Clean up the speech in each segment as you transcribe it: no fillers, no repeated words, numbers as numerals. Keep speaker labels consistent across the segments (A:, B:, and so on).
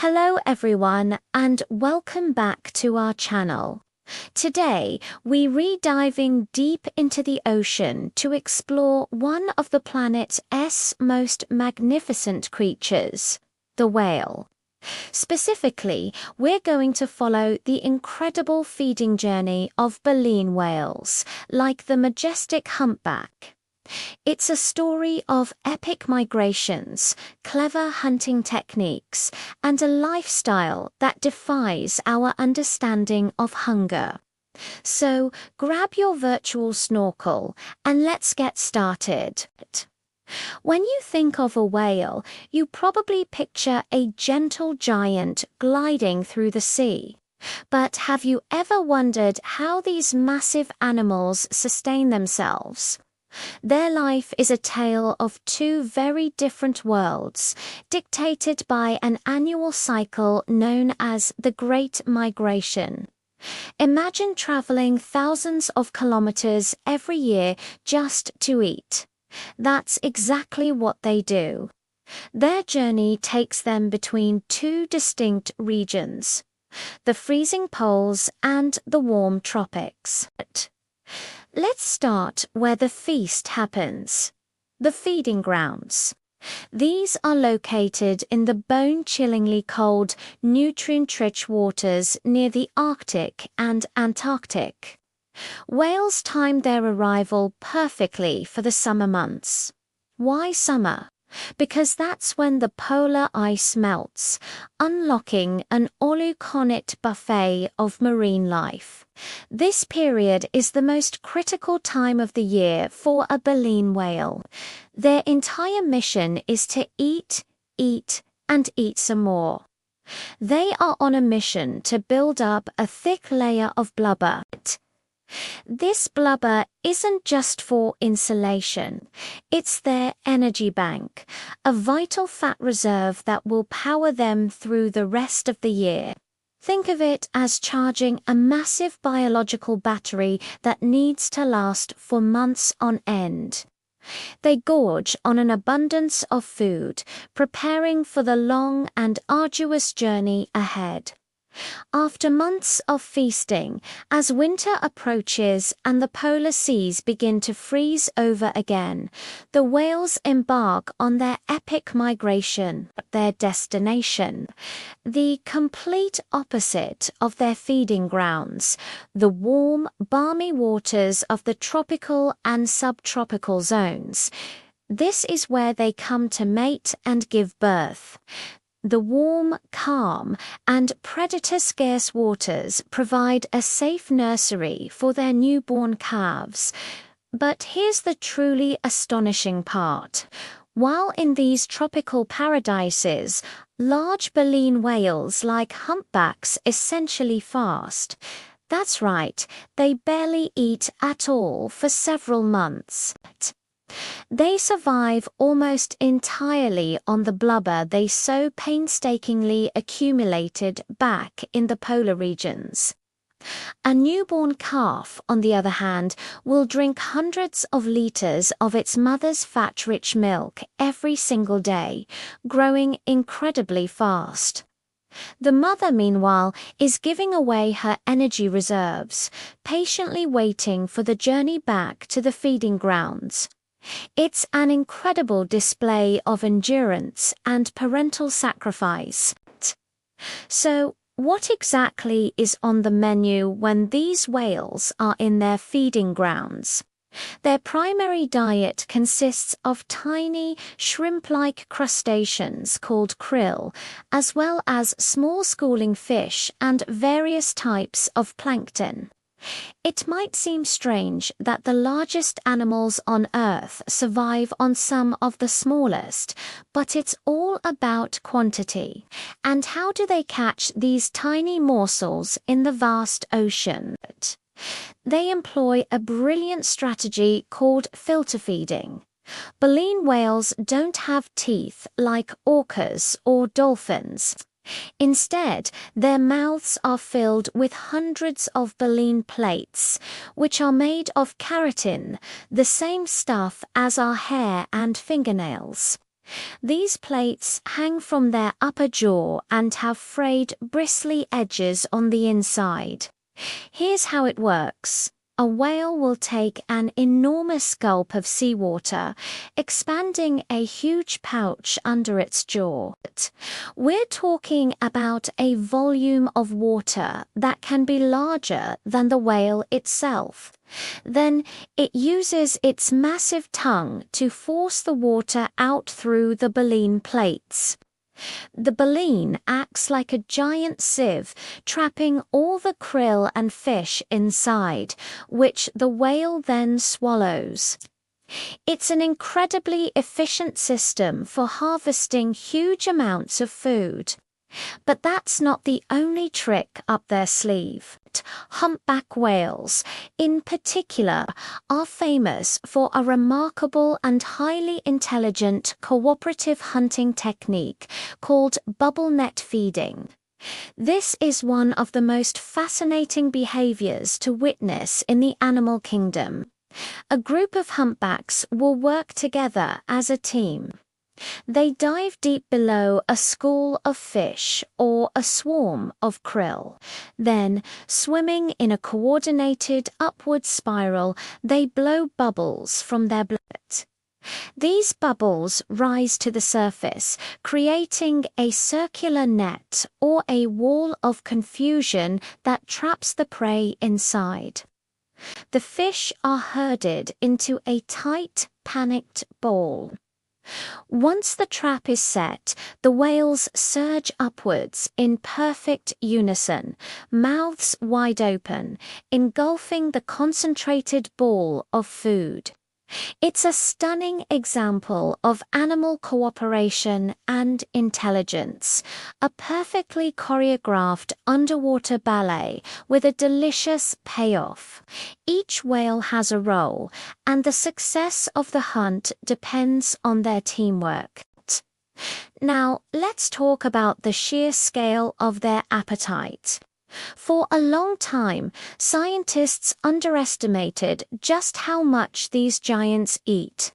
A: Hello everyone and welcome back to our channel. Today we re-diving deep into the ocean to explore one of the planet's most magnificent creatures, the whale. Specifically, we're going to follow the incredible feeding journey of baleen whales, like the majestic humpback. It's a story of epic migrations, clever hunting techniques, and a lifestyle that defies our understanding of hunger. So, grab your virtual snorkel and let's get started. When you think of a whale, you probably picture a gentle giant gliding through the sea. But have you ever wondered how these massive animals sustain themselves? Their life is a tale of two very different worlds, dictated by an annual cycle known as the Great Migration. Imagine traveling thousands of kilometers every year just to eat. That's exactly what they do. Their journey takes them between two distinct regions, the freezing poles and the warm tropics. Let's start where the feast happens, the feeding grounds. These are located in the bone-chillingly cold, nutrient-rich waters near the Arctic and Antarctic. Whales time their arrival perfectly for the summer months. Why summer? Because that's when the polar ice melts, unlocking an all-you-can-eat buffet of marine life. This period is the most critical time of the year for a baleen whale. Their entire mission is to eat, and eat some more. They are on a mission to build up a thick layer of blubber. This blubber isn't just for insulation, it's their energy bank, a vital fat reserve that will power them through the rest of the year. Think of it as charging a massive biological battery that needs to last for months on end. They gorge on an abundance of food, preparing for the long and arduous journey ahead. After months of feasting, as winter approaches and the polar seas begin to freeze over again, the whales embark on their epic migration, their destination, the complete opposite of their feeding grounds, the warm, balmy waters of the tropical and subtropical zones. This is where they come to mate and give birth. The warm, calm, and predator-scarce waters provide a safe nursery for their newborn calves. But here's the truly astonishing part. While in these tropical paradises, large baleen whales like humpbacks essentially fast. That's right, they barely eat at all for several months. They survive almost entirely on the blubber they so painstakingly accumulated back in the polar regions. A newborn calf, on the other hand, will drink hundreds of liters of its mother's fat-rich milk every single day, growing incredibly fast. The mother, meanwhile, is giving away her energy reserves, patiently waiting for the journey back to the feeding grounds. It's an incredible display of endurance and parental sacrifice. So, what exactly is on the menu when these whales are in their feeding grounds? Their primary diet consists of tiny, shrimp-like crustaceans called krill, as well as small schooling fish and various types of plankton. It might seem strange that the largest animals on Earth survive on some of the smallest, but it's all about quantity. And how do they catch these tiny morsels in the vast ocean? They employ a brilliant strategy called filter feeding. Baleen whales don't have teeth like orcas or dolphins. Instead, their mouths are filled with hundreds of baleen plates, which are made of keratin, the same stuff as our hair and fingernails. These plates hang from their upper jaw and have frayed, bristly edges on the inside. Here's how it works. A whale will take an enormous gulp of seawater, expanding a huge pouch under its jaw. We're talking about a volume of water that can be larger than the whale itself. Then it uses its massive tongue to force the water out through the baleen plates. The baleen acts like a giant sieve, trapping all the krill and fish inside, which the whale then swallows. It's an incredibly efficient system for harvesting huge amounts of food. But that's not the only trick up their sleeve. Humpback whales, in particular, are famous for a remarkable and highly intelligent cooperative hunting technique called bubble net feeding. This is one of the most fascinating behaviors to witness in the animal kingdom. A group of humpbacks will work together as a team. They dive deep below a school of fish or a swarm of krill. Then, swimming in a coordinated upward spiral, they blow bubbles from their blood. These bubbles rise to the surface, creating a circular net or a wall of confusion that traps the prey inside. The fish are herded into a tight, panicked ball. Once the trap is set, the whales surge upwards in perfect unison, mouths wide open, engulfing the concentrated ball of food. It's a stunning example of animal cooperation and intelligence, a perfectly choreographed underwater ballet with a delicious payoff. Each whale has a role, and the success of the hunt depends on their teamwork. Now, let's talk about the sheer scale of their appetite. For a long time, scientists underestimated just how much these giants eat.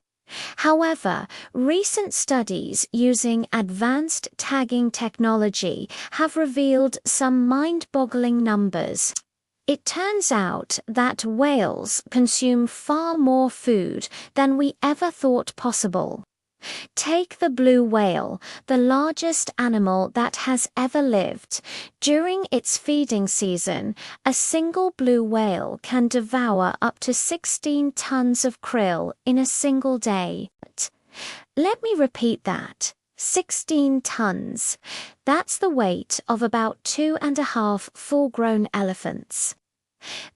A: However, recent studies using advanced tagging technology have revealed some mind-boggling numbers. It turns out that whales consume far more food than we ever thought possible. Take the blue whale, the largest animal that has ever lived. During its feeding season, a single blue whale can devour up to 16 tons of krill in a single day. Let me repeat that. 16 tons. That's the weight of about 2.5 full-grown elephants.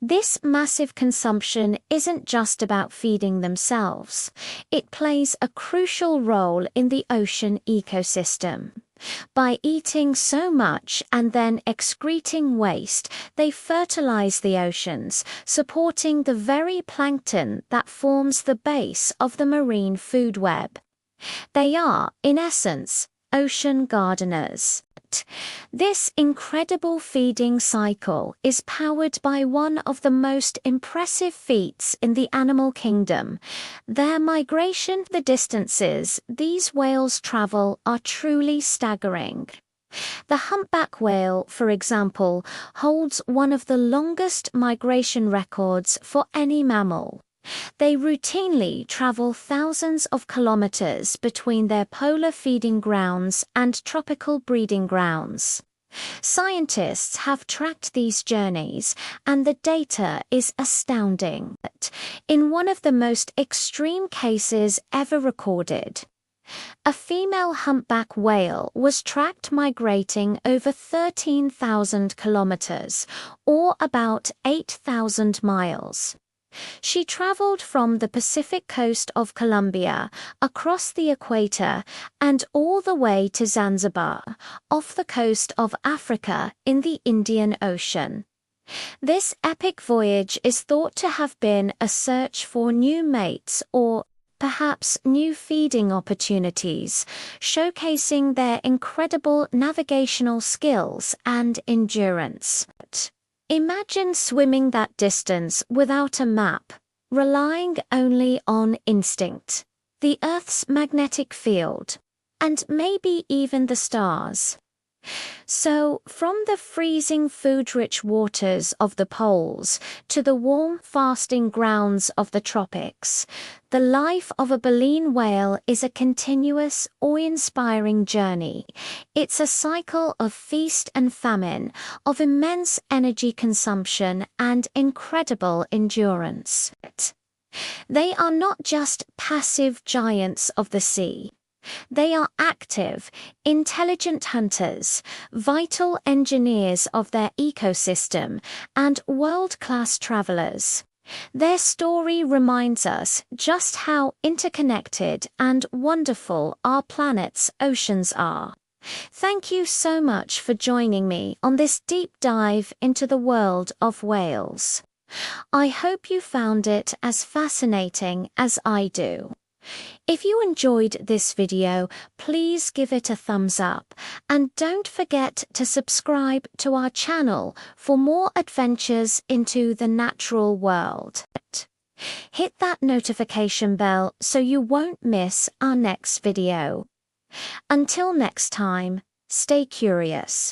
A: This massive consumption isn't just about feeding themselves. It plays a crucial role in the ocean ecosystem. By eating so much and then excreting waste, they fertilize the oceans, supporting the very plankton that forms the base of the marine food web. They are, in essence, ocean gardeners. This incredible feeding cycle is powered by one of the most impressive feats in the animal kingdom. Their migration, the distances these whales travel are truly staggering. The humpback whale, for example, holds one of the longest migration records for any mammal. They routinely travel thousands of kilometers between their polar feeding grounds and tropical breeding grounds. Scientists have tracked these journeys, and the data is astounding. In one of the most extreme cases ever recorded, a female humpback whale was tracked migrating over 13,000 kilometers, or about 8,000 miles. She traveled from the Pacific coast of Colombia, across the equator, and all the way to Zanzibar, off the coast of Africa in the Indian Ocean. This epic voyage is thought to have been a search for new mates or perhaps new feeding opportunities, showcasing their incredible navigational skills and endurance. Imagine swimming that distance without a map, relying only on instinct. The Earth's magnetic field, and maybe even the stars. So, from the freezing food-rich waters of the poles to the warm fasting grounds of the tropics, the life of a baleen whale is a continuous, awe-inspiring journey. It's a cycle of feast and famine, of immense energy consumption and incredible endurance. They are not just passive giants of the sea. They are active, intelligent hunters, vital engineers of their ecosystem, and world-class travelers. Their story reminds us just how interconnected and wonderful our planet's oceans are. Thank you so much for joining me on this deep dive into the world of whales. I hope you found it as fascinating as I do. If you enjoyed this video, please give it a thumbs up and don't forget to subscribe to our channel for more adventures into the natural world. Hit that notification bell so you won't miss our next video. Until next time, stay curious.